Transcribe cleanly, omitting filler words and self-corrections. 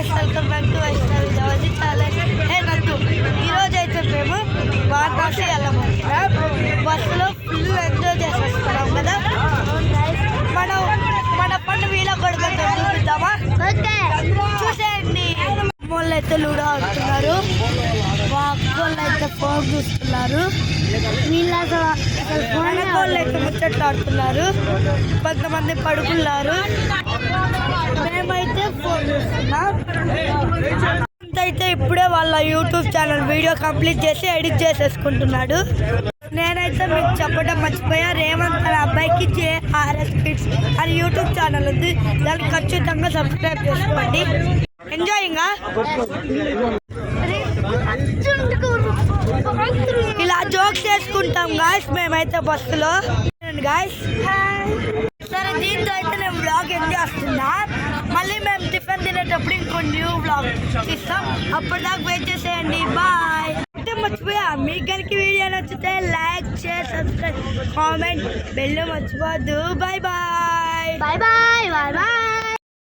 Guys welcome back to Vaishnavi Javaji channel. నందు ఈరోజు అయితే మేము వారణాసి వెళ్ళబోతున్నాం. బస్సులో ఫుల్ ఎంజాయ్ చేసేస్తున్నాం కదా. మన పండు వీళ్ళ కొడుకు చూపిద్దామా? చూసేయండి. వాళ్ళు అయితే లూడో ఆడుతున్నారు, మా అక్కోళ్ళు అయితే ఫోన్ చూస్తున్నారు, వాళ్ళు అయితే ముచ్చట్లు ఆడుతున్నారు, కొంతమంది పడుకున్నారు, మేమైతే ఫోన్ చూస్తున్నాం. అయితే ఇప్పుడే వాళ్ళ యూట్యూబ్ ఛానల్ వీడియో కంప్లీట్ చేసి ఎడిట్ చేసేసుకుంటున్నాడు. నేనైతే మీకు చెప్పడం మర్చిపోయా, రేవంత్ అనే అబ్బాయికి JRS Kids అని యూట్యూబ్ ఛానల్ ఉంది, దానికి ఖచ్చితంగా సబ్స్క్రైబ్ చేసుకోండి. ఎంజాయింగ్ ఇలా జోక్స్ చేసుకుంటాం గాయస్ మేమైతే బస్సులో. గాయస్ సరే, దీంతో అయితే నేను వ్లాగ్ ఎంజాయ్ చేస్తున్నా. మళ్ళీ మేము టిఫిన్ తినేటప్పుడు ఇంకో న్యూ వ్లాగ్ తీస్తాం, అప్పటిదాకా వెయిట్ చేసేయండి. బాయ్. అంటే మర్చిపోయా, మీకు కనుక వీడియో నచ్చితే like, share, subscribe, comment, bell మర్చిపోవద్దు. Bye bye. Bye bye bye bye.